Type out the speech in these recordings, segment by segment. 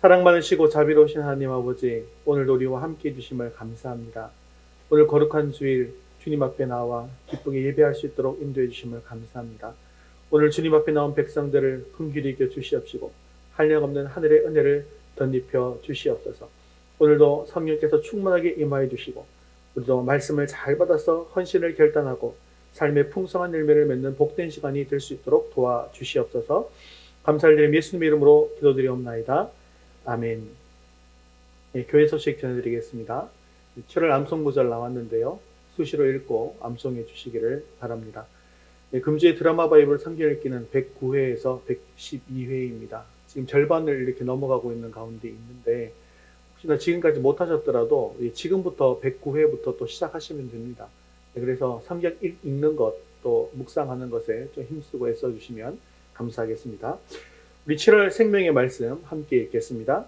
사랑 많으시고 자비로우신 하나님 아버지, 오늘도 우리와 함께 해주심을 감사합니다. 오늘 거룩한 주일 주님 앞에 나와 기쁘게 예배할 수 있도록 인도해 주심을 감사합니다. 오늘 주님 앞에 나온 백성들을 긍휼히 여겨 주시옵시고 한량없는 하늘의 은혜를 덧입혀 주시옵소서. 오늘도 성령께서 충만하게 임하여 주시고 우리도 말씀을 잘 받아서 헌신을 결단하고 삶의 풍성한 열매를 맺는 복된 시간이 될 수 있도록 도와주시옵소서. 감사를 드리며 예수님의 이름으로 기도드리옵나이다. 아멘. 교회 소식 전해드리겠습니다. 7월 암송구절 나왔는데요. 수시로 읽고 암송해 주시기를 바랍니다. 금주의 드라마 바이블 성경 읽기는 109회에서 112회입니다. 지금 절반을 이렇게 넘어가고 있는 가운데 있는데 혹시나 지금까지 못하셨더라도 지금부터 109회부터 또 시작하시면 됩니다. 그래서 성경 읽는 것, 또 묵상하는 것에 좀 힘쓰고 애써주시면 감사하겠습니다. 우리 7월 생명의 말씀 함께 읽겠습니다.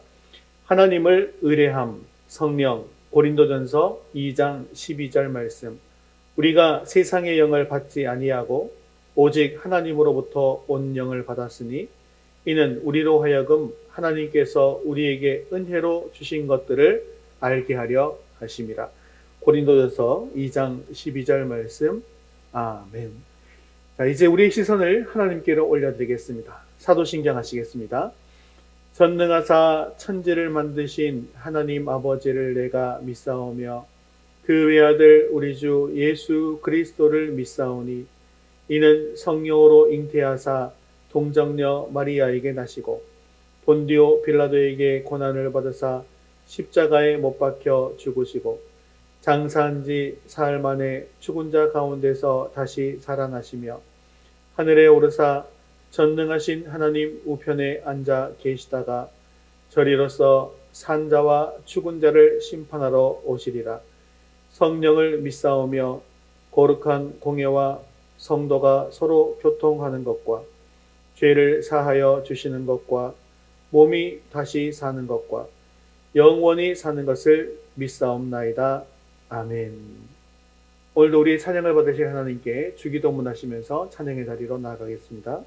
하나님을 의뢰함, 성령, 고린도전서 2장 12절 말씀. 우리가 세상의 영을 받지 아니하고 오직 하나님으로부터 온 영을 받았으니 이는 우리로 하여금 하나님께서 우리에게 은혜로 주신 것들을 알게 하려 하심이라. 고린도전서 2장 12절 말씀. 아멘. 자, 이제 우리의 시선을 하나님께로 올려드리겠습니다. 사도신경 하시겠습니다. 전능하사 천지를 만드신 하나님 아버지를 내가 믿사오며 그 외아들 우리 주 예수 그리스도를 믿사오니 이는 성령으로 잉태하사 동정녀 마리아에게 나시고 본디오 빌라도에게 고난을 받으사 십자가에 못 박혀 죽으시고 장사한 지 사흘 만에 죽은 자 가운데서 다시 살아나시며 하늘에 오르사 전능하신 하나님 우편에 앉아 계시다가 저리로서 산자와 죽은 자를 심판하러 오시리라. 성령을 믿사오며 거룩한 공예와 성도가 서로 교통하는 것과 죄를 사하여 주시는 것과 몸이 다시 사는 것과 영원히 사는 것을 믿사옵나이다. 아멘. 오늘도 우리의 찬양을 받으실 하나님께 주기도문 하시면서 찬양의 자리로 나아가겠습니다.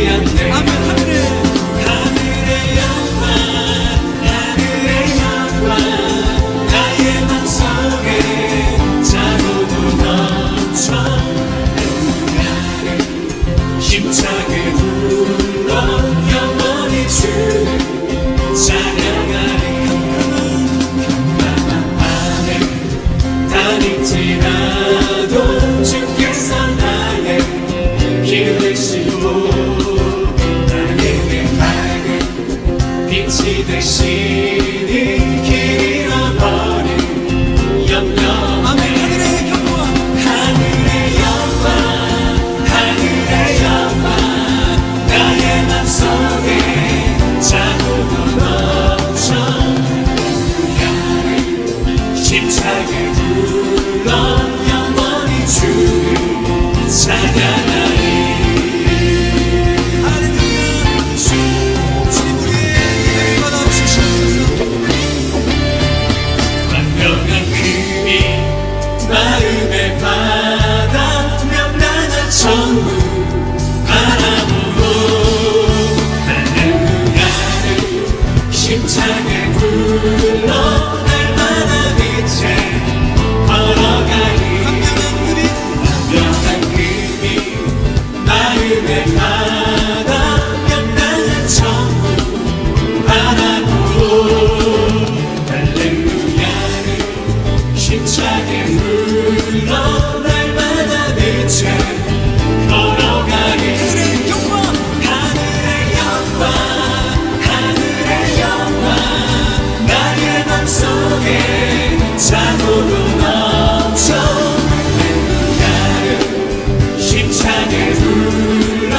않네. 아멘. 하늘의 영광 하늘의 영광 나의 맘속에 자고도 넘쳐 힘차게 불러 영원히 주를 찬양하리. 평범한 밤에 다닐지라도 주께서 나의 길을 되시고 나에게 밝은 빛이 되시니 길 잃어버린 염려. 아멘. 하늘의 영광 하늘의 영광 나의 맘속에 자고도 넘쳐 힘차게 불러 영원히 주를 찬양하리. 주님 우리에게 받아 주시옵소서. 완벽한 금이 마음의 바다 명랑한 천국 바라보고 할렐루야를 힘차게 불러 날마다 빛에 걸어가리. 완벽한 금이 마음의 바다 명랑한 천국 바라보고 할렐루야를 힘차게 불러 날마다 빛에 걸어가리. 하늘의 영광 하늘의 영광 나의 맘속에 자고도 넘쳐 할렐루야를 힘차게 불러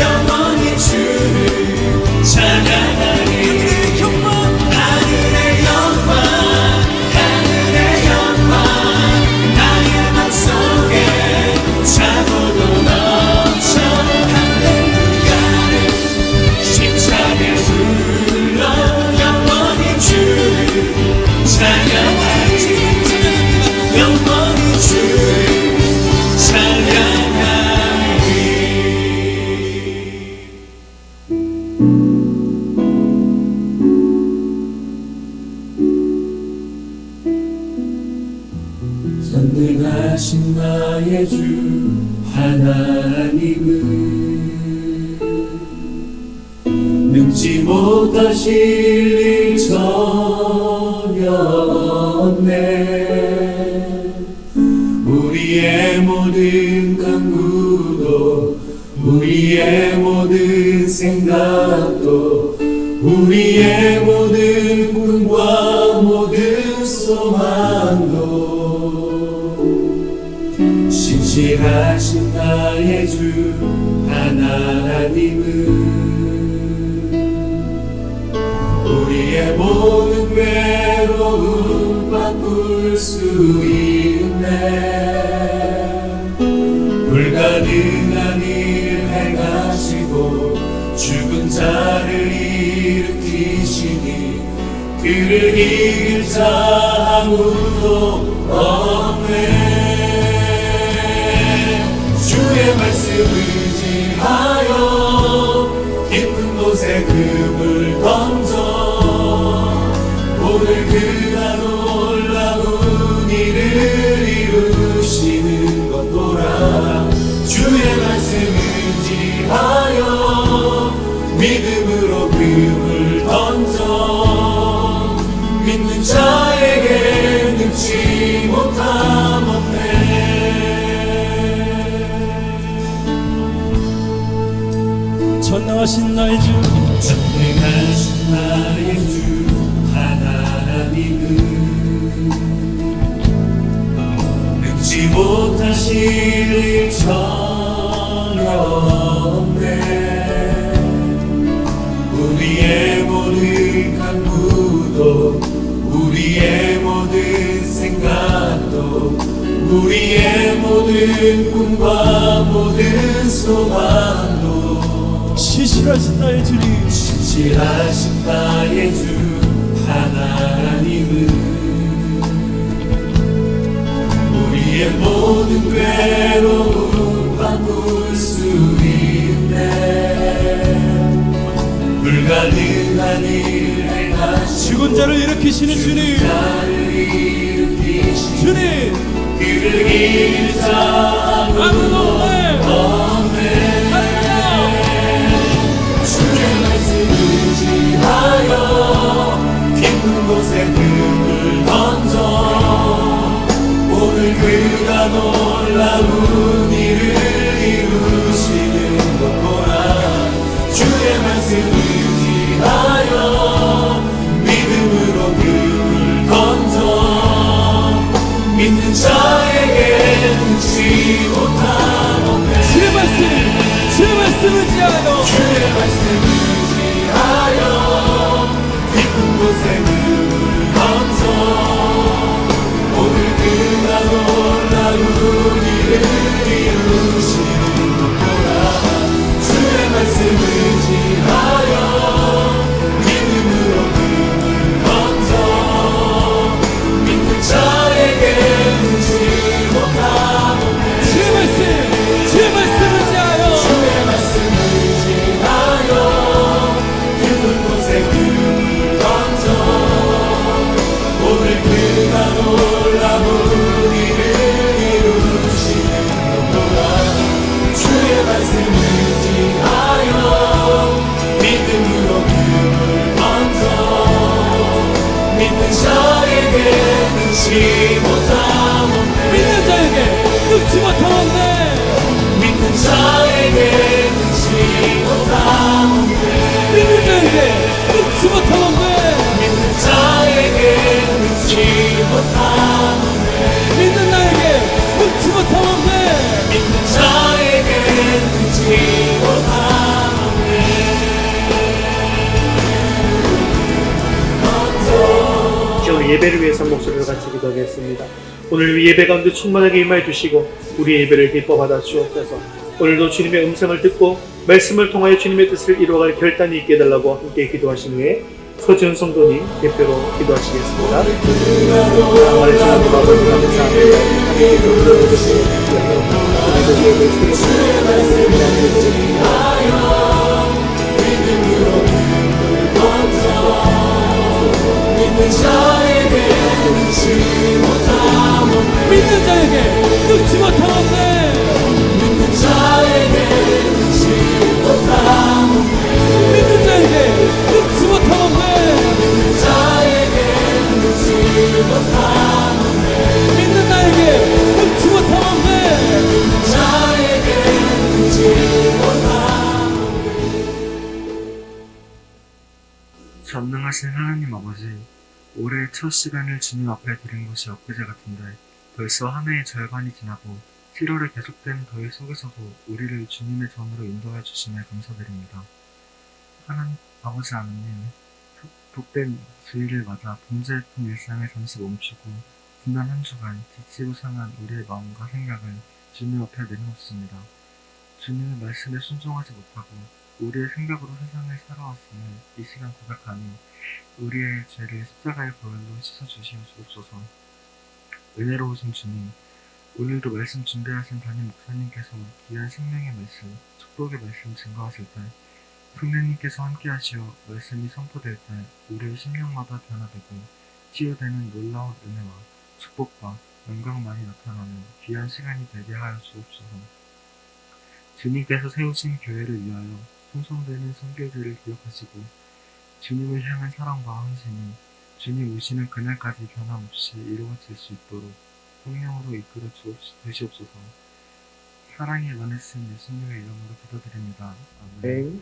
영원히 주를 찬양하리. 하늘의 영광 하늘의 영광 나의 맘속에 자고도 넘쳐 할렐루야를 힘차게 불러 영원히 주를 찬양하리. 영원히 주를 찬양하리. 전능하신 나의 주 하나님은 능지 못하실 일 전혀 없네. 우리의 모든 간구도 우리의 모든 생각도 우리의 모든 꿈과 모든 소망도 신실하신 나의 주 하나님은 우리의 모든 외로움 바꿀 수 있네. 불가능한 일 행하시고 죽은 자를 일으키시니 그를 이길 자 아무도 없네. 주의 말씀을 의지하여 깊은 곳에 금을 던져 오늘 그가 놀라운 일을 이루시는 것 보라. 주의 말씀을 의지하여 믿음으로 금을 던져 믿는 자에게 능치 못함 없네. 전능하신 나의 주 전능하신 나의 주 하나님은 능지 못하실 일 전혀 없네. 우리의 모든 간구도 우리의 모든 생각도 우리의 모든 꿈과 모든 소망도 신실하신 나의 주님 신실하신 나의 주 하나님은 우리의 모든 괴로움 바꿀 수 있네. 불가능한 일 행하시고 죽은 자를 일으키시는 주님, 나를 일으키시고 주님, 그를 이길 자 아무도 없네. 없네. 할렐루야. 주의 말씀 의지하여 깊은 곳에 등을 던져 오늘 그가 놀라운 일을 이루시는 것 보라. 주의 말씀 의지하여 믿음으로 등을 던져 믿는 자에게 능치 못한 없네. 주의 말씀 의지하여 주의 말씀 의지하여 깊은 곳에 눈을 던져 오늘 그가 놀라운 일을 이루시는 것 보라. 주의 말씀 의지하여 믿음으로 눈을 던져 믿는 자에게 능치 못한 없네. 주의 말씀 의지하여 주의 말씀 의지하여 깊은 곳에 눈을 던져 오늘 그가 놀라운 일을 이루시는 것 보라. 주의 말씀 의지하여 믿음으로 눈을 던져 믿는 자에게 능치 못함 없네. 믿는 자에게 늙지 못함 없네. 믿는 자에게 능치 못함 없네. 믿는 자에게 늙지 못함 없네. 믿는 자에게 능치 못함 없네. 믿는 나에게 늙지 못함 없네. 믿는 자에게 능치 못함 없네. 이제 오늘 예배를 위해서 목소리를 같이 기도하겠습니다. 오늘 예배 가운데 충만하게 임하여 주시고 우리 예배를 기뻐 받아 주옵소서. 오늘도 주님의 음성을 듣고 말씀을 통하여 주님의 뜻을 이루어갈 결단이 있게 해달라고 함께 기도하신 후에 서지은 성도님 대표로 기도하시겠습니다. 사랑하는 주님 아버지 감사합니다. 함께 기도 들어주시옵소서. 우리도 예배 주님의 말씀을 하여 믿음으로 눈을 던져 믿는 자에게 능치 못함 없네. 믿는 자에게 늙지 못함 없네. 믿는 자에게 능치 못함 없네. 믿는 자에게 늙지 못함 없네. 믿는 자에게 능치 못함 없네. 믿는 나에게 늙지 못함 없네. 믿는 자에게 능치 못함 전능하신 하나님 아버지, 올해 첫 시간을 주님 앞에 드린 것이 엊그제 같은데 벌써 한 해의 절반이 지나고 7월에 계속된 더위 속에서도 우리를 주님의 전으로 인도해 주심에 감사드립니다. 아버지 하나님, 복된 주일을 맞아 범죄했던 일상을 잠시 멈추고 지난 한 주간 지치고 상한 우리의 마음과 생각을 주님 앞에 내려놓습니다. 주님의 말씀에 순종하지 못하고 우리의 생각으로 세상을 살아왔음을 이 시간 고백하니 우리의 죄를 십자가의 보혈로 씻어주시옵소서. 은혜로우신 주님, 오늘도 말씀 준비하신 담임 목사님께서 귀한 생명의 말씀, 축복의 말씀 증거하실 때 성령님께서 함께하시어 말씀이 선포될 때 우리의 심령마다 변화되고 치유되는 놀라운 은혜와 축복과 영광만이 나타나는 귀한 시간이 되게 하여 주옵소서. 주님께서 세우신 교회를 위하여 충성되는 선교들을 기억하시고 주님을 향한 사랑과 헌신이 주님 오시는 그날까지 변함없이 이루어질 수 있도록 성령으로 이끌어 주시옵소서. 사랑의 많으신 예수님의 이름으로 기도드립니다. 아멘. 네.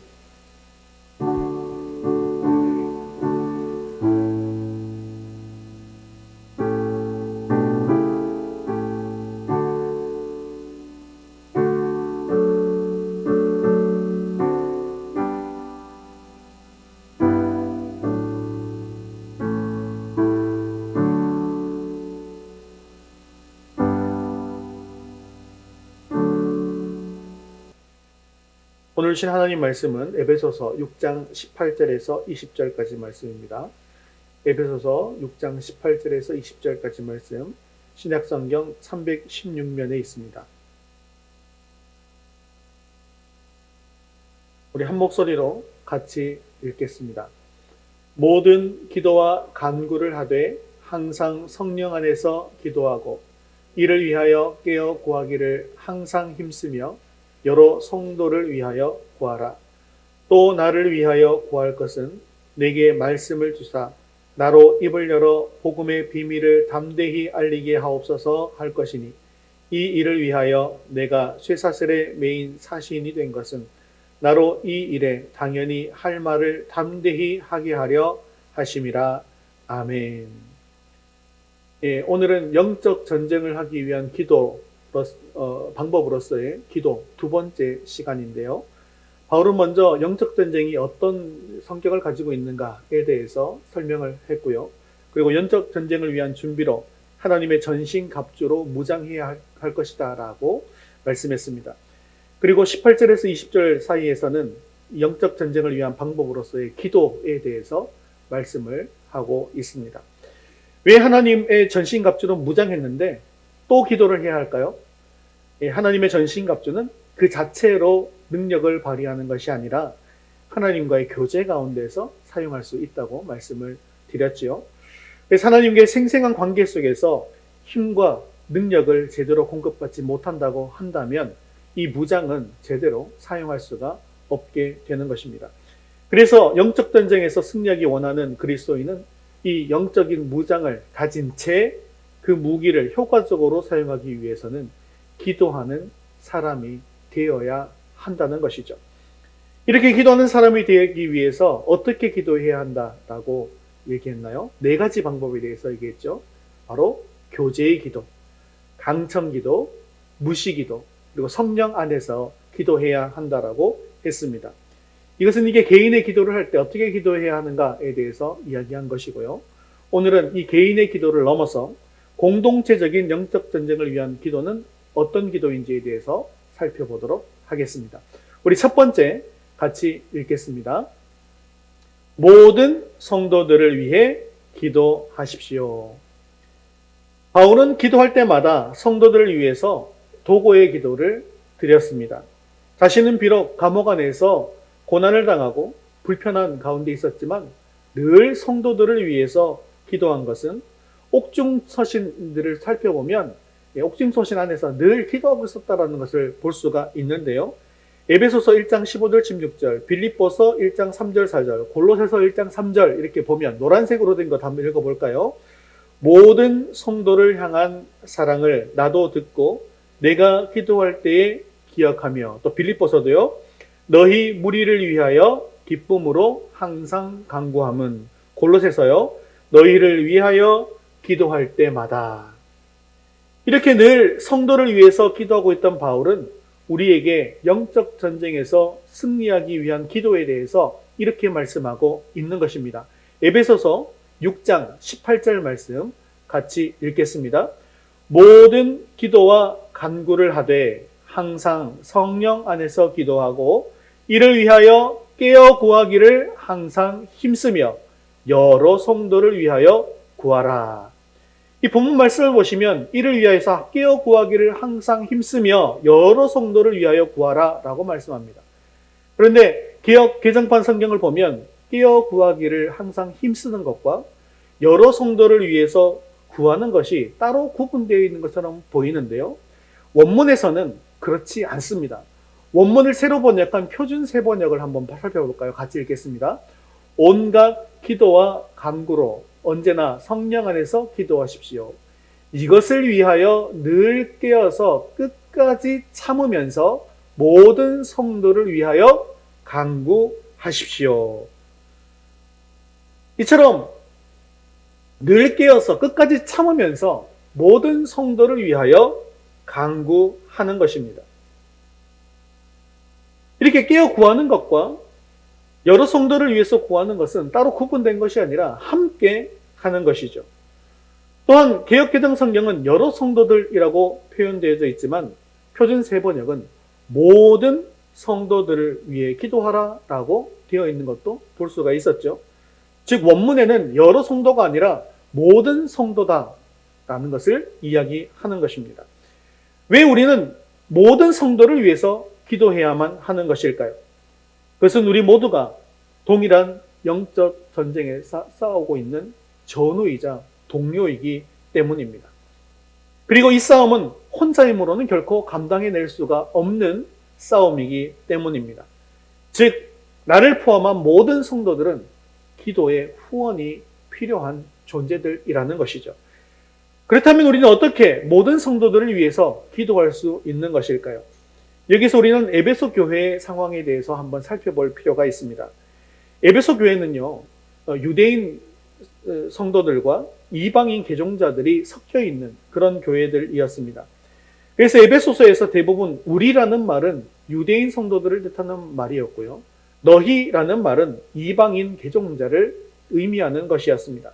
오늘 주신 하나님 말씀은 에베소서 6장 18절에서 20절까지 말씀입니다. 에베소서 6장 18절에서 20절까지 말씀, 신약성경 316면에 있습니다. 우리 한 목소리로 같이 읽겠습니다. 모든 기도와 간구를 하되 항상 성령 안에서 기도하고 이를 위하여 깨어 구하기를 항상 힘쓰며 여러 성도를 위하여 구하라. 또 나를 위하여 구할 것은 내게 말씀을 주사 나로 입을 열어 복음의 비밀을 담대히 알리게 하옵소서 할 것이니 이 일을 위하여 내가 쇠사슬에 매인 사시인이 된 것은 나로 이 일에 당연히 할 말을 담대히 하게 하려 하심이라. 아멘. 예, 오늘은 영적 전쟁을 하기 위한 방법으로서의 기도 두 번째 시간인데요. 바울은 먼저 영적 전쟁이 어떤 성격을 가지고 있는가에 대해서 설명을 했고요. 그리고 영적 전쟁을 위한 준비로 하나님의 전신갑주로 무장해야 할 것이다 라고 말씀했습니다. 그리고 18절에서 20절 사이에서는 영적 전쟁을 위한 방법으로서의 기도에 대해서 말씀을 하고 있습니다. 왜 하나님의 전신갑주로 무장했는데 또 기도를 해야 할까요? 하나님의 전신갑주는 그 자체로 능력을 발휘하는 것이 아니라 하나님과의 교제 가운데서 사용할 수 있다고 말씀을 드렸지요. 그래서 하나님과의 생생한 관계 속에서 힘과 능력을 제대로 공급받지 못한다고 한다면 이 무장은 제대로 사용할 수가 없게 되는 것입니다. 그래서 영적 전쟁에서 승리하기 원하는 그리스도인은 이 영적인 무장을 가진 채 그 무기를 효과적으로 사용하기 위해서는 기도하는 사람이 되어야 한다는 것이죠. 이렇게 기도하는 사람이 되기 위해서 어떻게 기도해야 한다라고 얘기했나요? 4가지 방법에 대해서 얘기했죠. 바로 교제의 기도, 강청 기도, 무시 기도, 그리고 성령 안에서 기도해야 한다라고 했습니다. 이것은 이게 개인의 기도를 할 때 어떻게 기도해야 하는가에 대해서 이야기한 것이고요. 오늘은 이 개인의 기도를 넘어서 공동체적인 영적 전쟁을 위한 기도는 어떤 기도인지에 대해서 살펴보도록 하겠습니다. 우리 첫 번째 같이 읽겠습니다. 모든 성도들을 위해 기도하십시오. 바울은 기도할 때마다 성도들을 위해서 도고의 기도를 드렸습니다. 자신은 비록 감옥 안에서 고난을 당하고 불편한 가운데 있었지만 늘 성도들을 위해서 기도한 것은 옥중서신들을 살펴보면 옥중서신 안에서 늘 기도하고 있었다는 것을 볼 수가 있는데요. 에베소서 1장 15절 16절, 빌립보서 1장 3절 4절, 골로새서 1장 3절 이렇게 보면 노란색으로 된 것 한번 읽어볼까요? 모든 성도를 향한 사랑을 나도 듣고 내가 기도할 때에 기억하며, 또 빌립보서도요. 너희 무리를 위하여 기쁨으로 항상 간구함은, 골로새서요. 너희를 위하여 기도할 때마다. 이렇게 늘 성도를 위해서 기도하고 있던 바울은 우리에게 영적 전쟁에서 승리하기 위한 기도에 대해서 이렇게 말씀하고 있는 것입니다. 에베소서 6장 18절 말씀 같이 읽겠습니다. 모든 기도와 간구를 하되 항상 성령 안에서 기도하고 이를 위하여 깨어 구하기를 항상 힘쓰며 여러 성도를 위하여 구하라. 이 본문 말씀을 보시면 이를 위하여서 깨어 구하기를 항상 힘쓰며 여러 성도를 위하여 구하라 라고 말씀합니다. 그런데 개역 개정판 성경을 보면 깨어 구하기를 항상 힘쓰는 것과 여러 성도를 위해서 구하는 것이 따로 구분되어 있는 것처럼 보이는데요. 원문에서는 그렇지 않습니다. 원문을 새로 번역한 표준 새 번역을 한번 살펴볼까요? 같이 읽겠습니다. 온갖 기도와 간구로 언제나 성령 안에서 기도하십시오. 이것을 위하여 늘 깨어서 끝까지 참으면서 모든 성도를 위하여 간구하십시오. 이처럼 늘 깨어서 끝까지 참으면서 모든 성도를 위하여 간구하는 것입니다. 이렇게 깨어 구하는 것과 여러 성도를 위해서 구하는 것은 따로 구분된 것이 아니라 함께 하는 것이죠. 또한 개역개정 성경은 여러 성도들이라고 표현되어져 있지만 표준 새 번역은 모든 성도들을 위해 기도하라 라고 되어 있는 것도 볼 수가 있었죠. 즉 원문에는 여러 성도가 아니라 모든 성도다 라는 것을 이야기하는 것입니다. 왜 우리는 모든 성도를 위해서 기도해야만 하는 것일까요? 그것은 우리 모두가 동일한 영적 전쟁에 싸우고 있는 전우이자 동료이기 때문입니다. 그리고 이 싸움은 혼자 힘으로는 결코 감당해낼 수가 없는 싸움이기 때문입니다. 즉, 나를 포함한 모든 성도들은 기도의 후원이 필요한 존재들이라는 것이죠. 그렇다면 우리는 어떻게 모든 성도들을 위해서 기도할 수 있는 것일까요? 여기서 우리는 에베소 교회의 상황에 대해서 한번 살펴볼 필요가 있습니다. 에베소 교회는요, 유대인 성도들과 이방인 개종자들이 섞여 있는 그런 교회들이었습니다. 그래서 에베소서에서 대부분 우리라는 말은 유대인 성도들을 뜻하는 말이었고요. 너희라는 말은 이방인 개종자를 의미하는 것이었습니다.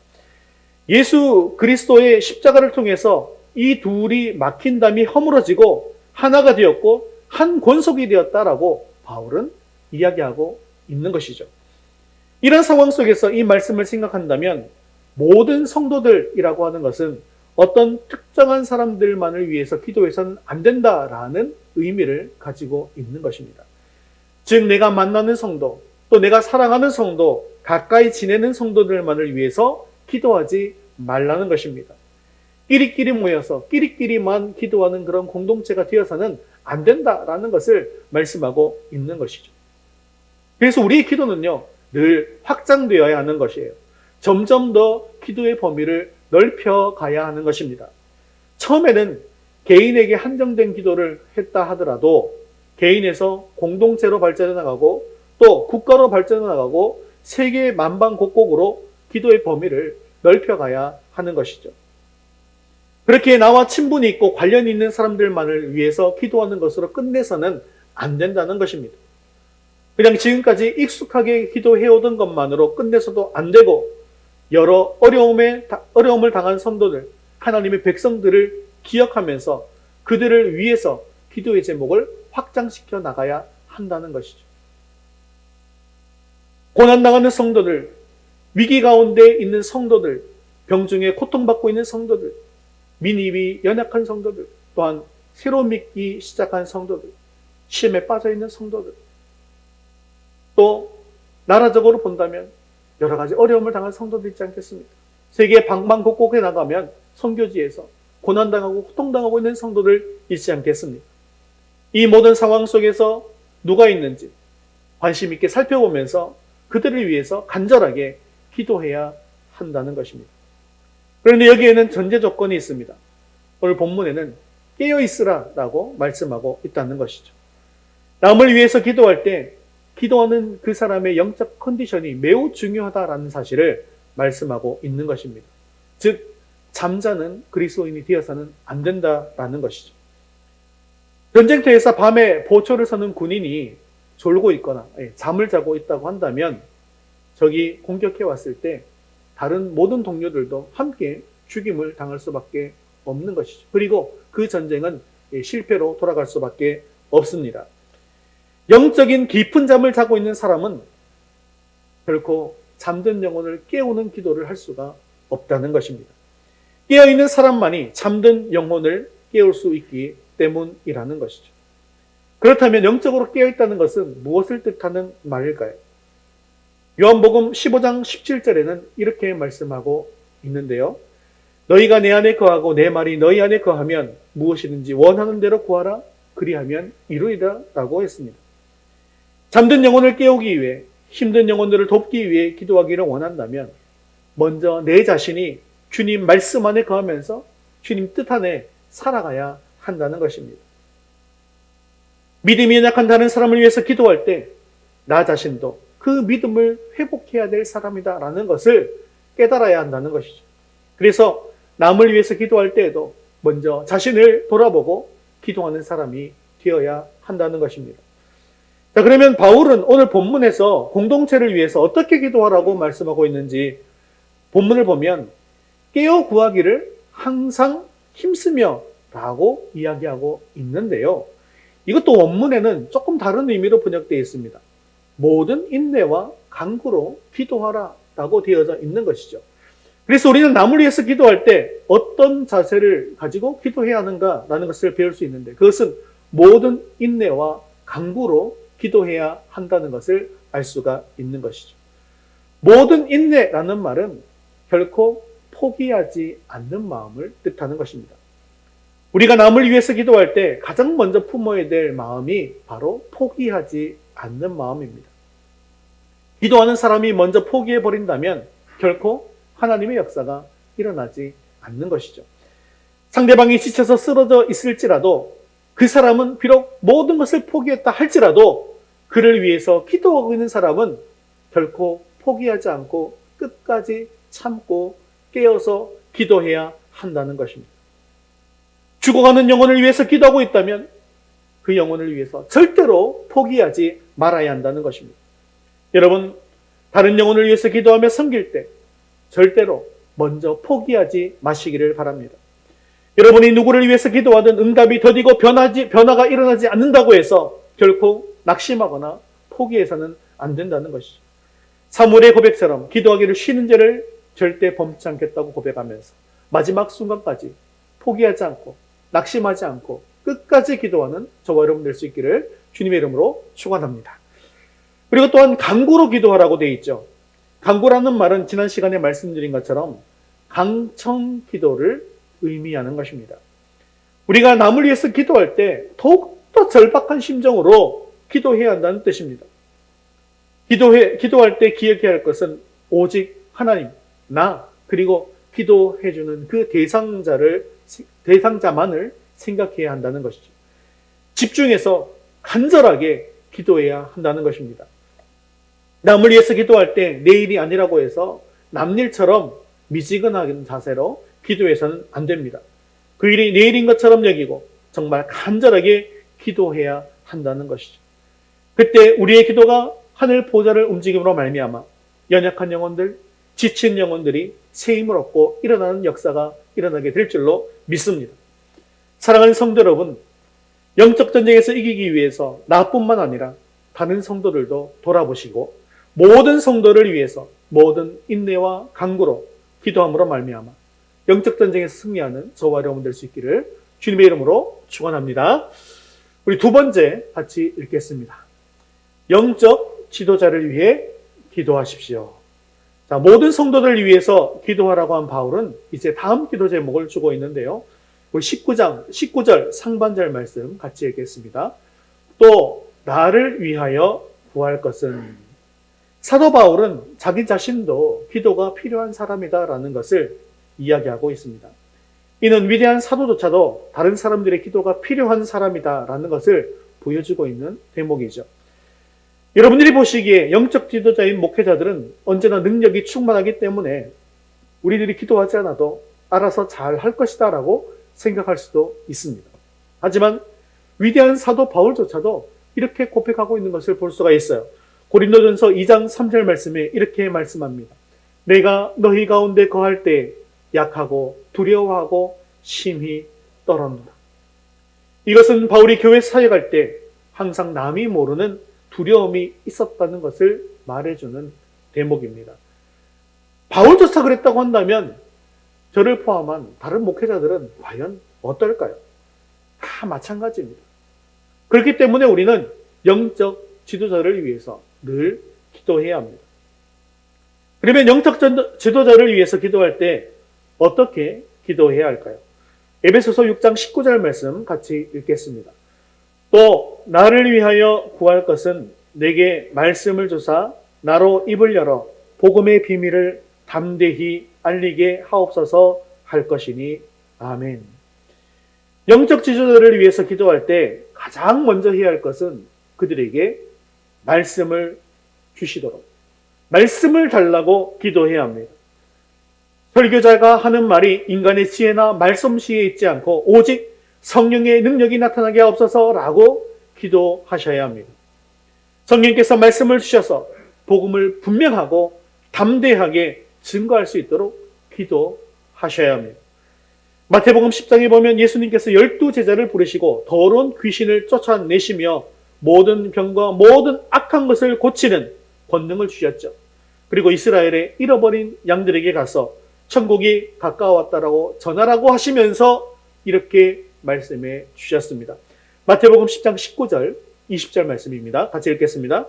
예수 그리스도의 십자가를 통해서 이 둘이 막힌 담이 허물어지고 하나가 되었고 한 권속이 되었다라고 바울은 이야기하고 있는 것이죠. 이런 상황 속에서 이 말씀을 생각한다면 모든 성도들이라고 하는 것은 어떤 특정한 사람들만을 위해서 기도해서는 안 된다라는 의미를 가지고 있는 것입니다. 즉, 내가 만나는 성도, 또 내가 사랑하는 성도, 가까이 지내는 성도들만을 위해서 기도하지 말라는 것입니다. 끼리끼리 모여서 끼리끼리만 기도하는 그런 공동체가 되어서는 안 된다라는 것을 말씀하고 있는 것이죠. 그래서 우리의 기도는요, 늘 확장되어야 하는 것이에요. 점점 더 기도의 범위를 넓혀가야 하는 것입니다. 처음에는 개인에게 한정된 기도를 했다 하더라도 개인에서 공동체로 발전해 나가고 또 국가로 발전해 나가고 세계 만방곡곡으로 기도의 범위를 넓혀가야 하는 것이죠. 그렇게 나와 친분이 있고 관련이 있는 사람들만을 위해서 기도하는 것으로 끝내서는 안 된다는 것입니다. 그냥 지금까지 익숙하게 기도해오던 것만으로 끝내서도 안 되고 여러 어려움을 당한 성도들, 하나님의 백성들을 기억하면서 그들을 위해서 기도의 제목을 확장시켜 나가야 한다는 것이죠. 고난당하는 성도들, 위기 가운데 있는 성도들, 병중에 고통받고 있는 성도들, 민입이 연약한 성도들, 또한 새로 믿기 시작한 성도들, 시험에 빠져있는 성도들, 또 나라적으로 본다면 여러 가지 어려움을 당한 성도들 있지 않겠습니까? 세계 방방곡곡에 나가면 선교지에서 고난당하고 고통당하고 있는 성도들 있지 않겠습니까? 이 모든 상황 속에서 누가 있는지 관심 있게 살펴보면서 그들을 위해서 간절하게 기도해야 한다는 것입니다. 그런데 여기에는 전제 조건이 있습니다. 오늘 본문에는 깨어있으라라고 말씀하고 있다는 것이죠. 남을 위해서 기도할 때 기도하는 그 사람의 영적 컨디션이 매우 중요하다라는 사실을 말씀하고 있는 것입니다. 즉, 잠자는 그리스도인이 되어서는 안 된다라는 것이죠. 전쟁터에서 밤에 보초를 서는 군인이 졸고 있거나 잠을 자고 있다고 한다면 적이 공격해 왔을 때 다른 모든 동료들도 함께 죽임을 당할 수밖에 없는 것이죠. 그리고 그 전쟁은 실패로 돌아갈 수밖에 없습니다. 영적인 깊은 잠을 자고 있는 사람은 결코 잠든 영혼을 깨우는 기도를 할 수가 없다는 것입니다. 깨어있는 사람만이 잠든 영혼을 깨울 수 있기 때문이라는 것이죠. 그렇다면 영적으로 깨어있다는 것은 무엇을 뜻하는 말일까요? 요한복음 15장 17절에는 이렇게 말씀하고 있는데요. 너희가 내 안에 거하고 내 말이 너희 안에 거하면 무엇이든지 원하는 대로 구하라 그리하면 이루리라 라고 했습니다. 잠든 영혼을 깨우기 위해 힘든 영혼들을 돕기 위해 기도하기를 원한다면 먼저 내 자신이 주님 말씀 안에 거하면서 주님 뜻 안에 살아가야 한다는 것입니다. 믿음이 연약한 다른 사람을 위해서 기도할 때 나 자신도 그 믿음을 회복해야 될 사람이다라는 것을 깨달아야 한다는 것이죠. 그래서 남을 위해서 기도할 때에도 먼저 자신을 돌아보고 기도하는 사람이 되어야 한다는 것입니다. 자, 그러면 바울은 오늘 본문에서 공동체를 위해서 어떻게 기도하라고 말씀하고 있는지 본문을 보면 깨어 구하기를 항상 힘쓰며 라고 이야기하고 있는데요. 이것도 원문에는 조금 다른 의미로 번역되어 있습니다. 모든 인내와 간구로 기도하라 라고 되어져 있는 것이죠. 그래서 우리는 남을 위해서 기도할 때 어떤 자세를 가지고 기도해야 하는가라는 것을 배울 수 있는데 그것은 모든 인내와 간구로 기도해야 한다는 것을 알 수가 있는 것이죠. 모든 인내라는 말은 결코 포기하지 않는 마음을 뜻하는 것입니다. 우리가 남을 위해서 기도할 때 가장 먼저 품어야 될 마음이 바로 포기하지 않는 마음입니다. 기도하는 사람이 먼저 포기해버린다면 결코 하나님의 역사가 일어나지 않는 것이죠. 상대방이 지쳐서 쓰러져 있을지라도 그 사람은 비록 모든 것을 포기했다 할지라도 그를 위해서 기도하고 있는 사람은 결코 포기하지 않고 끝까지 참고 깨어서 기도해야 한다는 것입니다. 죽어가는 영혼을 위해서 기도하고 있다면 그 영혼을 위해서 절대로 포기하지 말아야 한다는 것입니다. 여러분, 다른 영혼을 위해서 기도하며 섬길 때 절대로 먼저 포기하지 마시기를 바랍니다. 여러분이 누구를 위해서 기도하든 응답이 더디고 변화가 일어나지 않는다고 해서 결코 낙심하거나 포기해서는 안 된다는 것이죠. 사무엘의 고백처럼 기도하기를 쉬는 죄를 절대 범치 않겠다고 고백하면서 마지막 순간까지 포기하지 않고 낙심하지 않고 끝까지 기도하는 저와 여러분 될 수 있기를 주님의 이름으로 축원합니다. 그리고 또한 간구로 기도하라고 되어 있죠. 간구라는 말은 지난 시간에 말씀드린 것처럼 강청 기도를 의미하는 것입니다. 우리가 남을 위해서 기도할 때 더욱더 절박한 심정으로 기도해야 한다는 뜻입니다. 기도할 때 기억해야 할 것은 오직 하나님, 나, 그리고 기도해주는 그 대상자만을 생각해야 한다는 것이죠. 집중해서 간절하게 기도해야 한다는 것입니다. 남을 위해서 기도할 때 내 일이 아니라고 해서 남일처럼 미지근한 자세로 기도해서는 안 됩니다. 그 일이 내 일인 것처럼 여기고 정말 간절하게 기도해야 한다는 것이죠. 그때 우리의 기도가 하늘 보좌를 움직임으로 말미암아 연약한 영혼들, 지친 영혼들이 새 힘을 얻고 일어나는 역사가 일어나게 될 줄로 믿습니다. 사랑하는 성도 여러분, 영적 전쟁에서 이기기 위해서 나뿐만 아니라 다른 성도들도 돌아보시고 모든 성도를 위해서 모든 인내와 간구로 기도함으로 말미암아 영적 전쟁에서 승리하는 저와 여러분 될 수 있기를 주님의 이름으로 축원합니다. 우리 두 번째 같이 읽겠습니다. 영적 지도자를 위해 기도하십시오. 자, 모든 성도들을 위해서 기도하라고 한 바울은 이제 다음 기도 제목을 주고 있는데요. 우리 19절 상반절 말씀 같이 읽겠습니다. 또 나를 위하여 구할 것은, 사도 바울은 자기 자신도 기도가 필요한 사람이다라는 것을 이야기하고 있습니다. 이는 위대한 사도조차도 다른 사람들의 기도가 필요한 사람이다라는 것을 보여주고 있는 대목이죠. 여러분들이 보시기에 영적 지도자인 목회자들은 언제나 능력이 충만하기 때문에 우리들이 기도하지 않아도 알아서 잘 할 것이다 라고 생각할 수도 있습니다. 하지만 위대한 사도 바울조차도 이렇게 고백하고 있는 것을 볼 수가 있어요. 고린도전서 2장 3절 말씀에 이렇게 말씀합니다. 내가 너희 가운데 거할 때 약하고 두려워하고 심히 떨었노라. 이것은 바울이 교회 사역할 때 항상 남이 모르는 두려움이 있었다는 것을 말해주는 대목입니다. 바울조차 그랬다고 한다면 저를 포함한 다른 목회자들은 과연 어떨까요? 다 마찬가지입니다. 그렇기 때문에 우리는 영적 지도자를 위해서 늘 기도해야 합니다. 그러면 영적 지도자를 위해서 기도할 때 어떻게 기도해야 할까요? 에베소서 6장 19절 말씀 같이 읽겠습니다. 또 나를 위하여 구할 것은 내게 말씀을 주사 나로 입을 열어 복음의 비밀을 담대히 알리게 하옵소서 할 것이니 아멘. 영적 지도자를 위해서 기도할 때 가장 먼저 해야 할 것은 그들에게 말씀을 주시도록 말씀을 달라고 기도해야 합니다. 설교자가 하는 말이 인간의 지혜나 말솜씨에 있지 않고 오직 성령의 능력이 나타나게 하옵소서라고 기도하셔야 합니다. 성령께서 말씀을 주셔서 복음을 분명하고 담대하게 증거할 수 있도록 기도하셔야 합니다. 마태복음 10장에 보면 예수님께서 12제자를 부르시고 더러운 귀신을 쫓아내시며 모든 병과 모든 악한 것을 고치는 권능을 주셨죠. 그리고 이스라엘의 잃어버린 양들에게 가서 천국이 가까웠다라고 전하라고 하시면서 이렇게 말씀해 주셨습니다. 마태복음 10장 19절 20절 말씀입니다. 같이 읽겠습니다.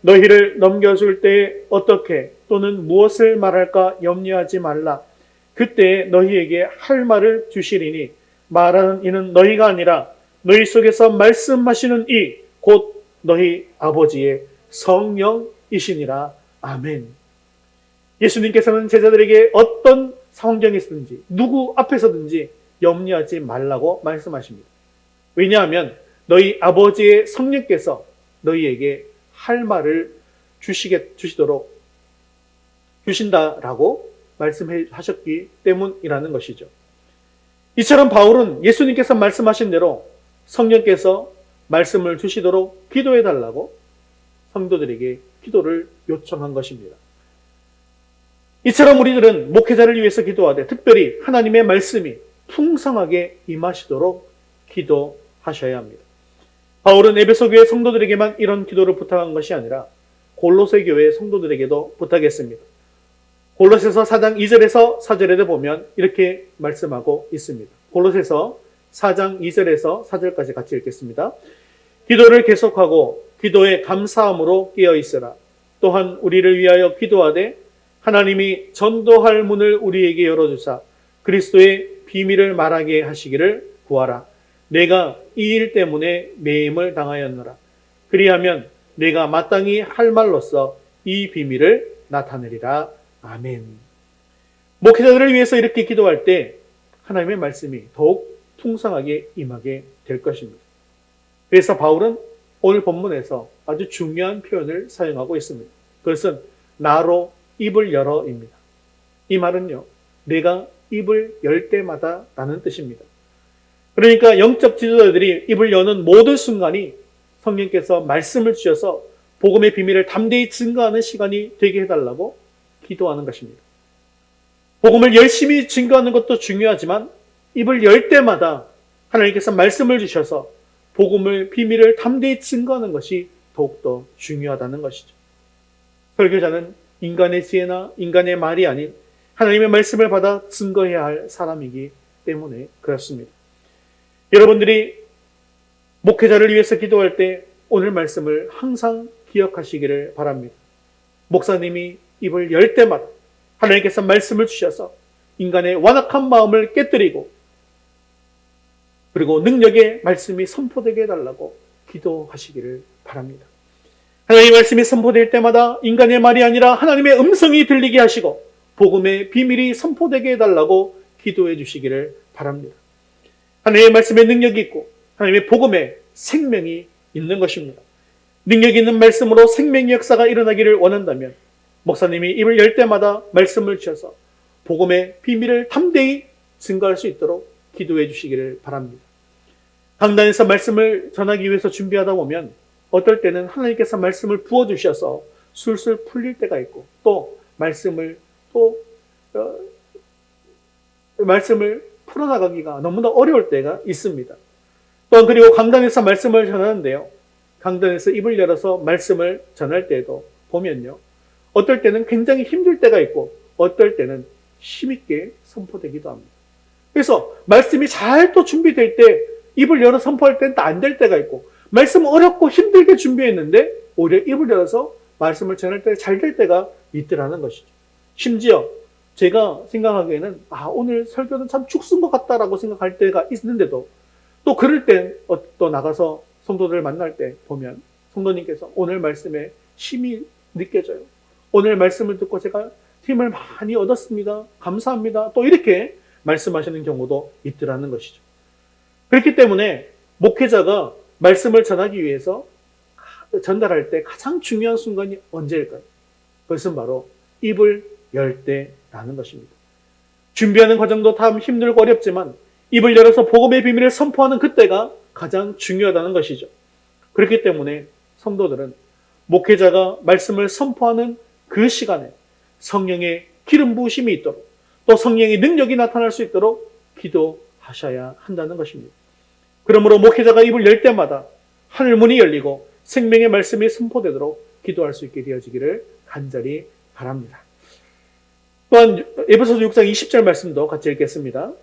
너희를 넘겨줄 때에 어떻게 또는 무엇을 말할까 염려하지 말라. 그때 너희에게 할 말을 주시리니 말하는 이는 너희가 아니라 너희 속에서 말씀하시는 이 곧 너희 아버지의 성령이시니라. 아멘. 예수님께서는 제자들에게 어떤 상황이 있든지 누구 앞에서든지 염려하지 말라고 말씀하십니다. 왜냐하면 너희 아버지의 성령께서 너희에게 할 말을 주신다라고 말씀하셨기 때문이라는 것이죠. 이처럼 바울은 예수님께서 말씀하신 대로 성령께서 말씀을 주시도록 기도해달라고 성도들에게 기도를 요청한 것입니다. 이처럼 우리들은 목회자를 위해서 기도하되 특별히 하나님의 말씀이 풍성하게 임하시도록 기도하셔야 합니다. 바울은 에베소 교회 성도들에게만 이런 기도를 부탁한 것이 아니라 골로새 교회 성도들에게도 부탁했습니다. 골로새서 4장 2절에서 4절에도 보면 이렇게 말씀하고 있습니다. 골로새서 4장 2절에서 4절까지 같이 읽겠습니다. 기도를 계속하고 기도에 감사함으로 깨어 있으라. 또한 우리를 위하여 기도하되 하나님이 전도할 문을 우리에게 열어주사 그리스도의 비밀을 말하게 하시기를 구하라. 내가 이 일 때문에 매임을 당하였노라. 그리하면 내가 마땅히 할 말로써 이 비밀을 나타내리라. 아멘. 목회자들을 위해서 이렇게 기도할 때 하나님의 말씀이 더욱 풍성하게 임하게 될 것입니다. 그래서 바울은 오늘 본문에서 아주 중요한 표현을 사용하고 있습니다. 그것은 나로 입을 열어입니다. 이 말은요, 내가 입을 열 때마다 라는 뜻입니다. 그러니까 영적 지도자들이 입을 여는 모든 순간이 성령께서 말씀을 주셔서 복음의 비밀을 담대히 증거하는 시간이 되게 해달라고 기도하는 것입니다. 복음을 열심히 증거하는 것도 중요하지만 입을 열 때마다 하나님께서 말씀을 주셔서 복음을 비밀을 담대히 증거하는 것이 더욱더 중요하다는 것이죠. 설교자는 인간의 지혜나 인간의 말이 아닌 하나님의 말씀을 받아 증거해야 할 사람이기 때문에 그렇습니다. 여러분들이 목회자를 위해서 기도할 때 오늘 말씀을 항상 기억하시기를 바랍니다. 목사님이 입을 열 때마다 하나님께서 말씀을 주셔서 인간의 완악한 마음을 깨뜨리고 그리고 능력의 말씀이 선포되게 해달라고 기도하시기를 바랍니다. 하나님의 말씀이 선포될 때마다 인간의 말이 아니라 하나님의 음성이 들리게 하시고 복음의 비밀이 선포되게 해달라고 기도해 주시기를 바랍니다. 하나님의 말씀에 능력이 있고 하나님의 복음에 생명이 있는 것입니다. 능력 있는 말씀으로 생명의 역사가 일어나기를 원한다면 목사님이 입을 열 때마다 말씀을 주셔서 복음의 비밀을 담대히 증거할 수 있도록 기도해 주시기를 바랍니다. 강단에서 말씀을 전하기 위해서 준비하다 보면 어떨 때는 하나님께서 말씀을 부어주셔서 술술 풀릴 때가 있고 또 말씀을 풀어나가기가 너무나 어려울 때가 있습니다. 또한 그리고 강단에서 말씀을 전하는데요. 강단에서 입을 열어서 말씀을 전할 때도 보면요. 어떨 때는 굉장히 힘들 때가 있고 어떨 때는 힘있게 선포되기도 합니다. 그래서 말씀이 잘 또 준비될 때 입을 열어 선포할 때는 또 안 될 때가 있고 말씀 어렵고 힘들게 준비했는데 오히려 입을 열어서 말씀을 전할 때 잘 될 때가 있더라는 것이죠. 심지어 제가 생각하기에는 오늘 설교는 참 죽순 것 같다라고 생각할 때가 있는데도 또 그럴 때 또 나가서 성도들을 만날 때 보면 성도님께서 오늘 말씀에 힘이 느껴져요. 오늘 말씀을 듣고 제가 힘을 많이 얻었습니다. 감사합니다. 또 이렇게 말씀하시는 경우도 있더라는 것이죠. 그렇기 때문에 목회자가 말씀을 전하기 위해서 전달할 때 가장 중요한 순간이 언제일까요? 그것은 바로 입을 열 때라는 것입니다. 준비하는 과정도 참 힘들고 어렵지만 입을 열어서 복음의 비밀을 선포하는 그때가 가장 중요하다는 것이죠. 그렇기 때문에 성도들은 목회자가 말씀을 선포하는 그 시간에 성령의 기름 부으심이 있도록 또 성령의 능력이 나타날 수 있도록 기도하셔야 한다는 것입니다. 그러므로 목회자가 입을 열 때마다 하늘문이 열리고 생명의 말씀이 선포되도록 기도할 수 있게 되어지기를 간절히 바랍니다. 또한 에베소서 6장 20절 말씀도 같이 읽겠습니다.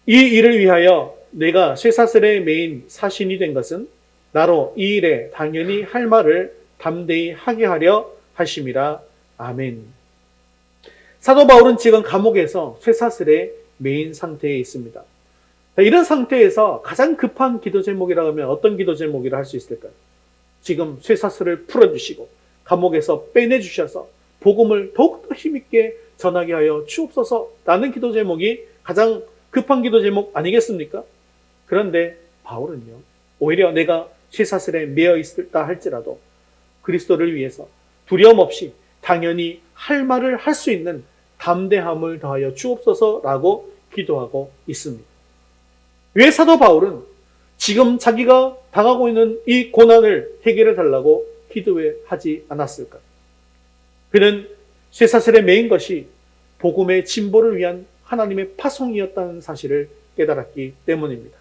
이 일을 위하여 내가 쇠사슬에 매인 사신이 된 것은 나로 이 일에 당연히 할 말을 담대히 하게 하려 하심이라. 아멘. 사도 바울은 지금 감옥에서 쇠사슬에 매인 상태에 있습니다. 이런 상태에서 가장 급한 기도 제목이라고 하면 어떤 기도 제목이라 할 수 있을까요? 지금 쇠사슬을 풀어주시고 감옥에서 빼내주셔서 복음을 더욱더 힘있게 전하게 하여 주옵소서라는 기도 제목이 가장 급한 기도 제목 아니겠습니까? 그런데 바울은요, 오히려 내가 쇠사슬에 매여 있다 할지라도 그리스도를 위해서 두려움 없이 당연히 할 말을 할 수 있는 담대함을 더하여 주옵소서라고 기도하고 있습니다. 왜 사도 바울은 지금 자기가 당하고 있는 이 고난을 해결해 달라고 기도하지 않았을까? 그는 쇠사슬에 매인 것이 복음의 진보를 위한 하나님의 파송이었다는 사실을 깨달았기 때문입니다.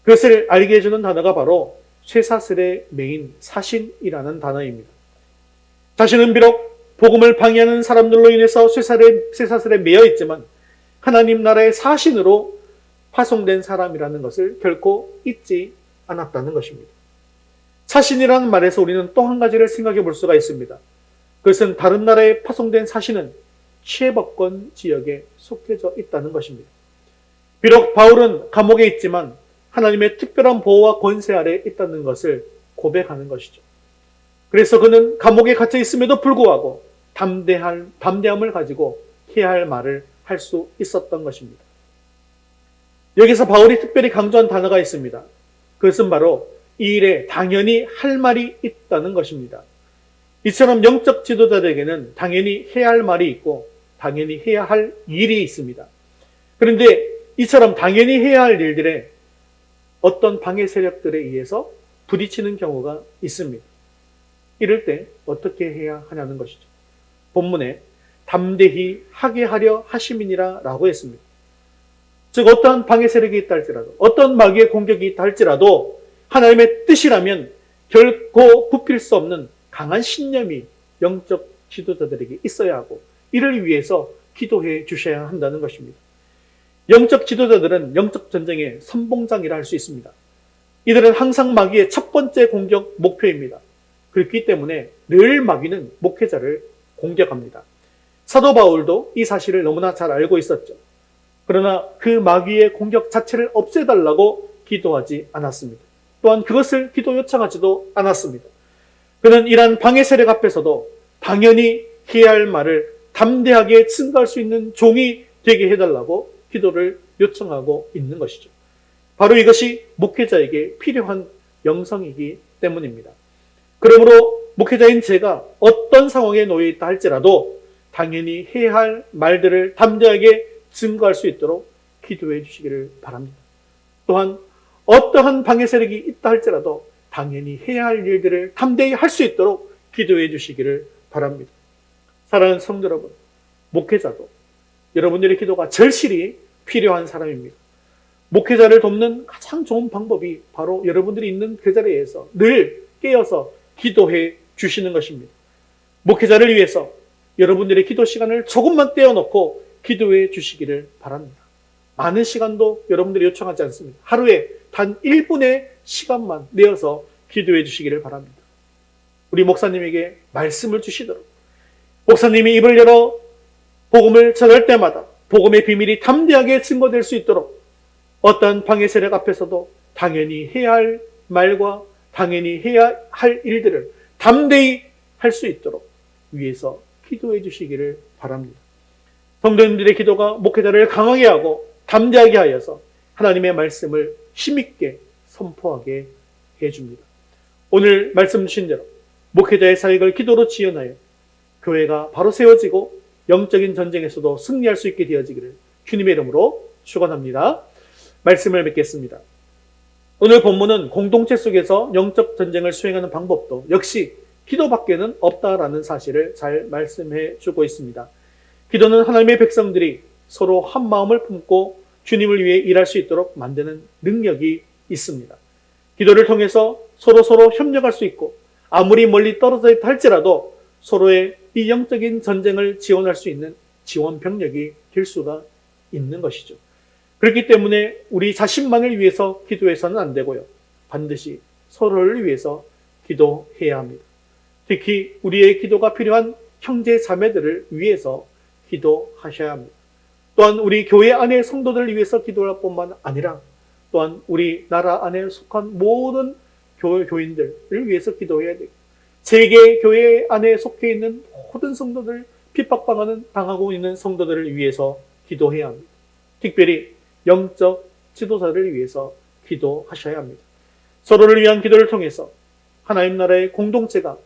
그것을 알게 해주는 단어가 바로 쇠사슬에 매인 사신이라는 단어입니다. 자신은 비록 복음을 방해하는 사람들로 인해서 쇠사슬에 매여 있지만 하나님 나라의 사신으로 파송된 사람이라는 것을 결코 잊지 않았다는 것입니다. 사신이라는 말에서 우리는 또 한 가지를 생각해 볼 수가 있습니다. 그것은 다른 나라에 파송된 사신은 취해법권 지역에 속해져 있다는 것입니다. 비록 바울은 감옥에 있지만 하나님의 특별한 보호와 권세 아래 있다는 것을 고백하는 것이죠. 그래서 그는 감옥에 갇혀 있음에도 불구하고 담대함을 가지고 해야 할 말을 할 수 있었던 것입니다. 여기서 바울이 특별히 강조한 단어가 있습니다. 그것은 바로 이 일에 당연히 할 말이 있다는 것입니다. 이처럼 영적 지도자들에게는 당연히 해야 할 말이 있고 당연히 해야 할 일이 있습니다. 그런데 이처럼 당연히 해야 할 일들에 어떤 방해 세력들에 의해서 부딪히는 경우가 있습니다. 이럴 때 어떻게 해야 하냐는 것이죠. 본문에 담대히 하게 하려 하심이니라 라고 했습니다. 즉 어떠한 방해 세력이 있다 할지라도 어떤 마귀의 공격이 있다 할지라도 하나님의 뜻이라면 결코 굽힐 수 없는 강한 신념이 영적 지도자들에게 있어야 하고 이를 위해서 기도해 주셔야 한다는 것입니다. 영적 지도자들은 영적 전쟁의 선봉장이라 할 수 있습니다. 이들은 항상 마귀의 첫 번째 공격 목표입니다. 그렇기 때문에 늘 마귀는 목회자를 공격합니다. 사도 바울도 이 사실을 너무나 잘 알고 있었죠. 그러나 그 마귀의 공격 자체를 없애달라고 기도하지 않았습니다. 또한 그것을 기도 요청하지도 않았습니다. 그는 이러한 방해 세력 앞에서도 당연히 해야 할 말을 담대하게 증거할 수 있는 종이 되게 해달라고 기도를 요청하고 있는 것이죠. 바로 이것이 목회자에게 필요한 영성이기 때문입니다. 그러므로 목회자인 제가 어떤 상황에 놓여 있다 할지라도 당연히 해야 할 말들을 담대하게 증거할 수 있도록 기도해 주시기를 바랍니다. 또한 어떠한 방해 세력이 있다 할지라도 당연히 해야 할 일들을 담대히 할 수 있도록 기도해 주시기를 바랍니다. 사랑하는 성도 여러분, 목회자도 여러분들의 기도가 절실히 필요한 사람입니다. 목회자를 돕는 가장 좋은 방법이 바로 여러분들이 있는 그 자리에서 늘 깨어서 기도해 주시는 것입니다. 목회자를 위해서 여러분들의 기도 시간을 조금만 떼어놓고 기도해 주시기를 바랍니다. 많은 시간도 여러분들이 요청하지 않습니다. 하루에 단 1분의 시간만 내어서 기도해 주시기를 바랍니다. 우리 목사님에게 말씀을 주시도록 목사님이 입을 열어 복음을 전할 때마다 복음의 비밀이 담대하게 증거될 수 있도록 어떠한 방해 세력 앞에서도 당연히 해야 할 말과 당연히 해야 할 일들을 담대히 할 수 있도록 위해서 기도해 주시기를 바랍니다. 성도님들의 기도가 목회자를 강하게 하고 담대하게 하여서 하나님의 말씀을 힘있게 선포하게 해줍니다. 오늘 말씀 주신 대로 목회자의 사역을 기도로 지연하여 교회가 바로 세워지고 영적인 전쟁에서도 승리할 수 있게 되어지기를 주님의 이름으로 축원합니다. 말씀을 뵙겠습니다. 오늘 본문은 공동체 속에서 영적 전쟁을 수행하는 방법도 역시 기도밖에는 없다라는 사실을 잘 말씀해 주고 있습니다. 기도는 하나님의 백성들이 서로 한 마음을 품고 주님을 위해 일할 수 있도록 만드는 능력이 있습니다. 기도를 통해서 서로 협력할 수 있고 아무리 멀리 떨어져 있다 할지라도 서로의 이 영적인 전쟁을 지원할 수 있는 지원 병력이 될 수가 있는 것이죠. 그렇기 때문에 우리 자신만을 위해서 기도해서는 안 되고요. 반드시 서로를 위해서 기도해야 합니다. 특히 우리의 기도가 필요한 형제 자매들을 위해서 기도하셔야 합니다. 또한 우리 교회 안의 성도들을 위해서 기도할 뿐만 아니라 또한 우리 나라 안에 속한 모든 교인들을 위해서 기도해야 됩니다. 세계 교회 안에 속해 있는 모든 성도들, 당하고 있는 성도들을 위해서 기도해야 합니다. 특별히 영적 지도자를 위해서 기도하셔야 합니다. 서로를 위한 기도를 통해서 하나님 나라의 공동체가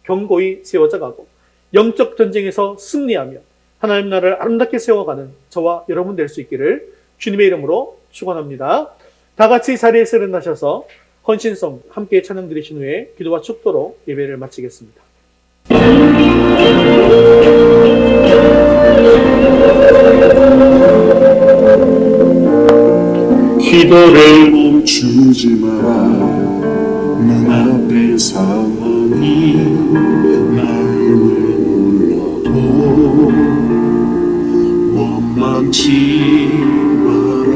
견고히 세워져 가고 영적 전쟁에서 승리하며 하나님 나라를 아름답게 세워가는 저와 여러분 될 수 있기를 주님의 이름으로 축원합니다. 다 같이 자리에서 일어나셔서 헌신성 함께 찬양 드리신 후에 기도와 축도로 예배를 마치겠습니다. 기도를 멈추지 마라. 눈앞의 상황이 마음을 눌러도 원망치 마라.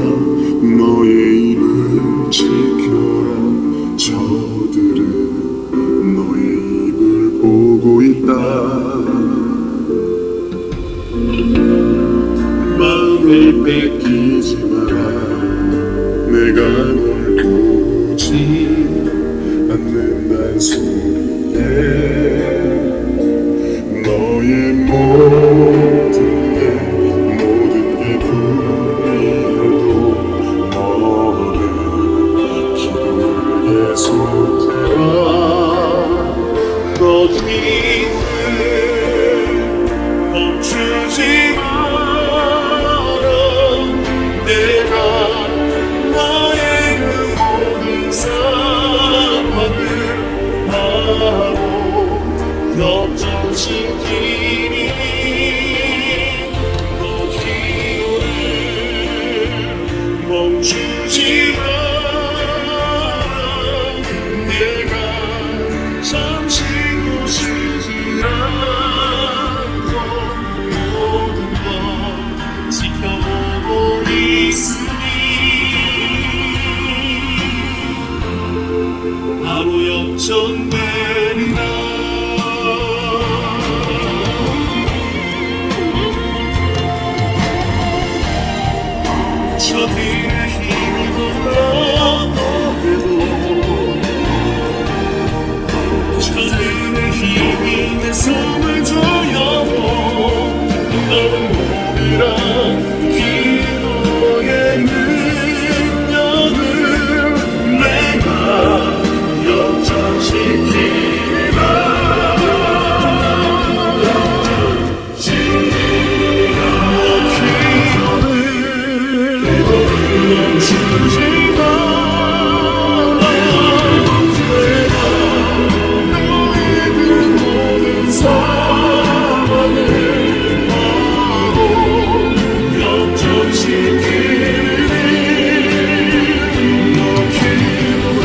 너의 입을 지켜라. 저들은 너의 입을 보고 있다. 마음을 뺏기지 마라. 내가 널 보지 않는단 소리에 너의 모든 게 불리해도 너는 기도를 계속해라. 너의 입을 멈추지 마라. 내가 나의 그 모든 상황을 바로 역전시키니 너 기도를 멈추지 마라. 내가 잠시도 쉬지 않고 모든 것 지켜보고 있으니 바로 역전되리라. 저들의 힘을 돌아도 저들의 힘이 내 손을 조여도 너는 모르라. 기도의 능력을 내가 역전시키리라. 멈추지 마라. 내가 너의 그 모든 상황을 바로 역전시키리니 너 기도를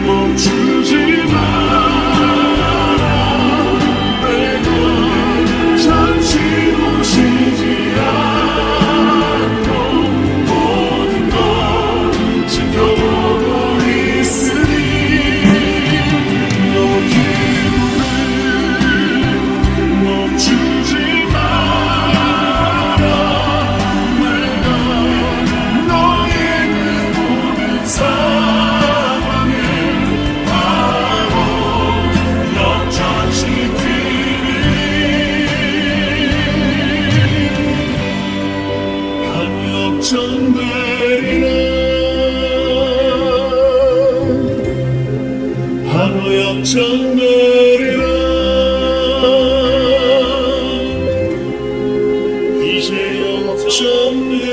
멈추지 마라. 내가 잠시도 쉬지 않고 모든 것 지켜보고 있으니 너 기도를 멈추지 마라. 내가 너의 그 모든 상황을 바로 역전시키니 바로 역전되리라. 바로 역전되리라. 이제 역전되리라.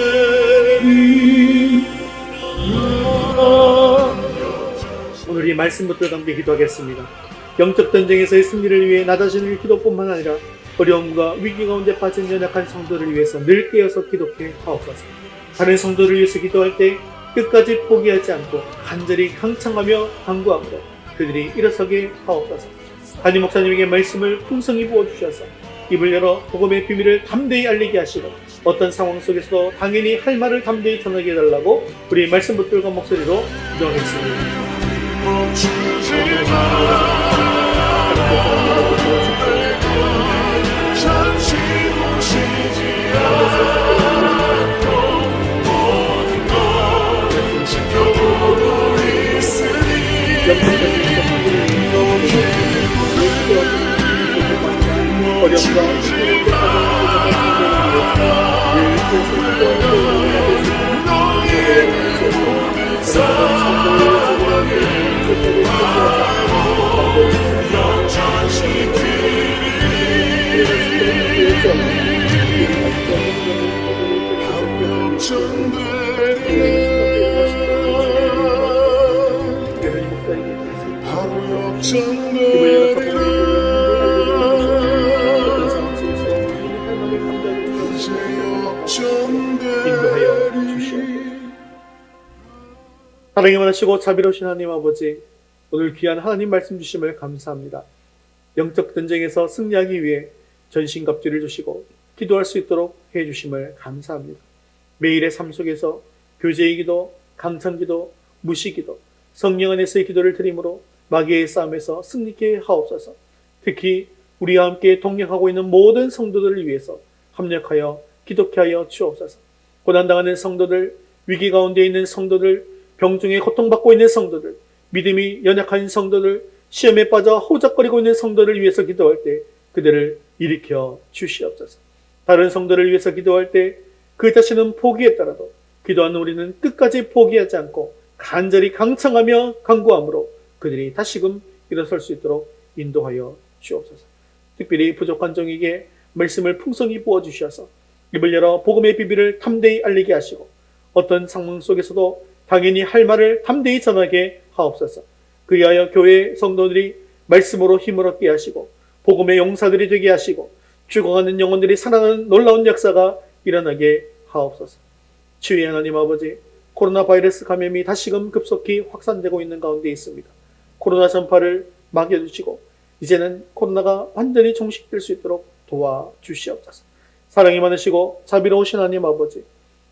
오늘 이 말씀 붙들고 함께 기도하겠습니다. 영적 전쟁에서의 승리를 위해 나 자신을 기도뿐만 아니라 어려움과 위기 가운데 빠진 연약한 성도를 위해서 늘 깨어서 기도해 하옵소서. 다른 성도를 위해서 기도할 때 끝까지 포기하지 않고 간절히 강창하며 간구하고 그들이 일어서게 하옵소서. 담임 목사님에게 말씀을 풍성히 부어주셔서 입을 열어 복음의 비밀을 담대히 알리게 하시고 어떤 상황 속에서도 당연히 할 말을 담대히 전하게 해달라고 우리 말씀 붙들고 목소리로 기도하겠습니다. 멈추지 마라. 사랑이 많으시고 자비로우신 하나님 아버지, 오늘 귀한 하나님 말씀 주심을 감사합니다. 영적 전쟁에서 승리하기 위해 전신갑주를 주시고 기도할 수 있도록 해주심을 감사합니다. 매일의 삶 속에서 교제의 기도, 강창기도, 무시기도, 성령 안에서의 기도를 드림으로 마귀의 싸움에서 승리케 하옵소서. 특히 우리와 함께 동역하고 있는 모든 성도들을 위해서 합력하여 기도케 하여 주옵소서. 고난당하는 성도들, 위기 가운데 있는 성도들, 병중에 고통받고 있는 성도들, 믿음이 연약한 성도들, 시험에 빠져 호적거리고 있는 성도를 위해서 기도할 때 그들을 일으켜 주시옵소서. 다른 성도를 위해서 기도할 때 그 자신은 포기했더라도 기도하는 우리는 끝까지 포기하지 않고 간절히 강청하며 간구함으로 그들이 다시금 일어설 수 있도록 인도하여 주옵소서. 특별히 부족한 종에게 말씀을 풍성히 부어주셔서 입을 열어 복음의 비밀을 담대히 알리게 하시고 어떤 상황 속에서도 당연히 할 말을 담대히 전하게 하옵소서. 그리하여 교회 성도들이 말씀으로 힘을 얻게 하시고 복음의 용사들이 되게 하시고 죽어가는 영혼들이 살아나는 놀라운 역사가 일어나게 하옵소서. 주의 하나님 아버지, 코로나 바이러스 감염이 다시금 급속히 확산되고 있는 가운데 있습니다. 코로나 전파를 막아주시고 이제는 코로나가 완전히 종식될 수 있도록 도와주시옵소서. 사랑이 많으시고 자비로우신 하나님 아버지,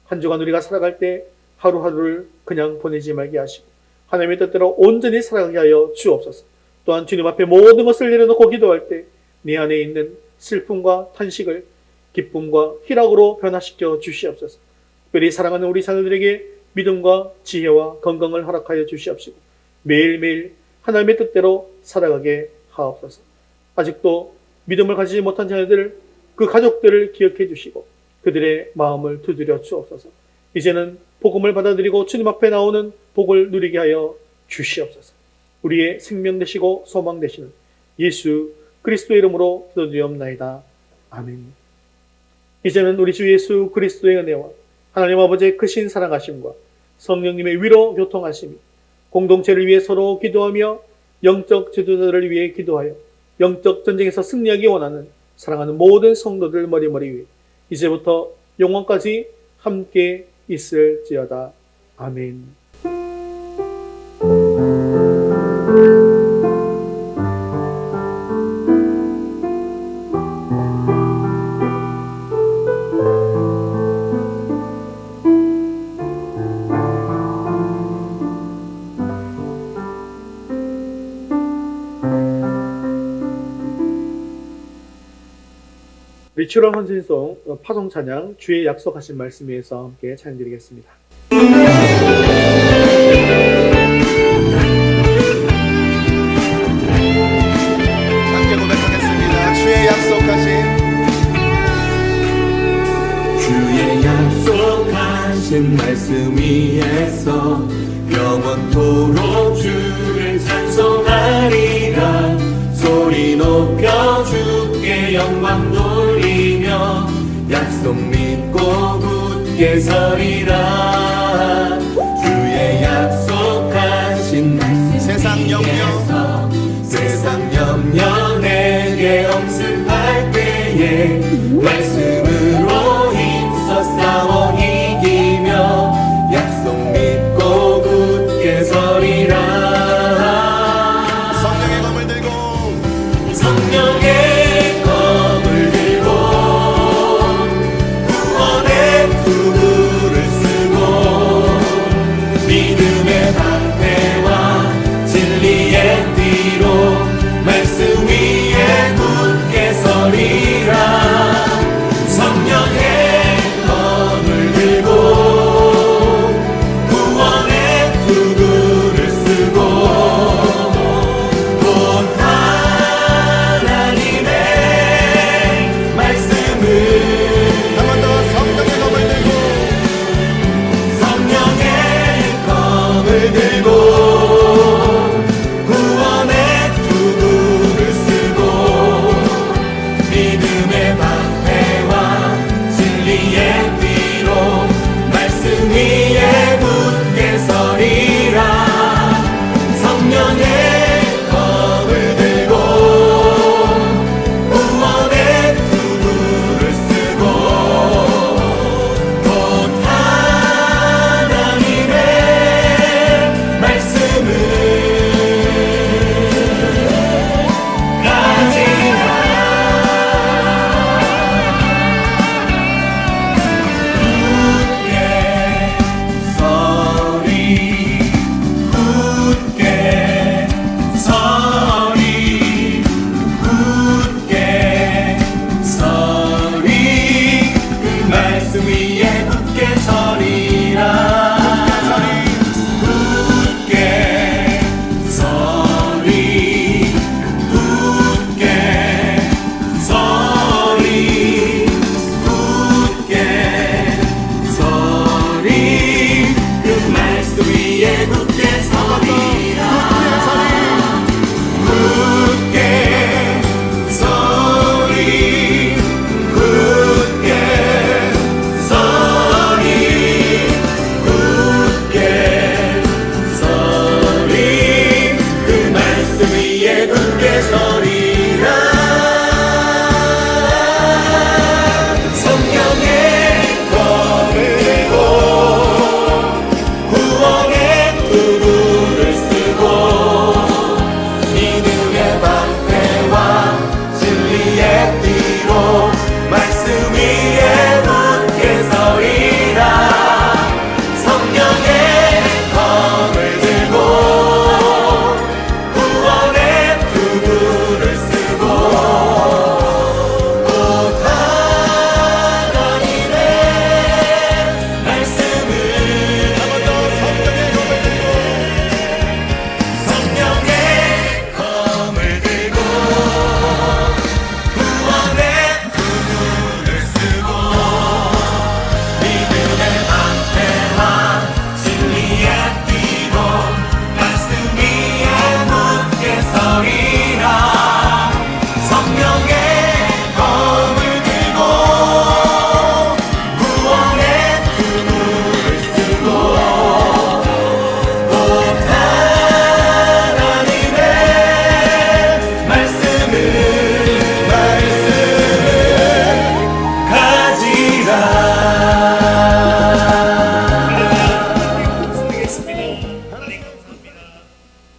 한 주간 우리가 살아갈 때 하루하루를 그냥 보내지 말게 하시고 하나님의 뜻대로 온전히 살아가게 하여 주옵소서. 또한 주님 앞에 모든 것을 내려놓고 기도할 때 내 안에 있는 슬픔과 탄식을 기쁨과 희락으로 변화시켜 주시옵소서. 특별히 사랑하는 우리 자녀들에게 믿음과 지혜와 건강을 허락하여 주시옵시고 매일매일 하나님의 뜻대로 살아가게 하옵소서. 아직도 믿음을 가지지 못한 자녀들, 그 가족들을 기억해 주시고 그들의 마음을 두드려 주옵소서. 이제는 복음을 받아들이고 주님 앞에 나오는 복을 누리게 하여 주시옵소서. 우리의 생명 되시고 소망 되시는 예수 그리스도의 이름으로 기도드리옵나이다. 아멘. 이제는 우리 주 예수 그리스도의 은혜와 하나님 아버지의 크신 사랑하심과 성령님의 위로 교통하심이 공동체를 위해 서로 기도하며 영적 지도자들을 위해 기도하여 영적 전쟁에서 승리하기 원하는 사랑하는 모든 성도들 머리머리 위에 이제부터 영원까지 함께 있을지어다. 아멘. 리추럴 헌신송 파송 찬양 주의 약속하신 말씀 위에서 함께 찬양드리겠습니다. 함께 고백하겠습니다. 주의 약속하신 말씀 위에서 영원토록 주를 찬송하리라. 소리 높여 주께 영광 돌리며 약속 믿고 굳게 서리라. 주의 약속하신 말씀 세상 염려 내게 엄습하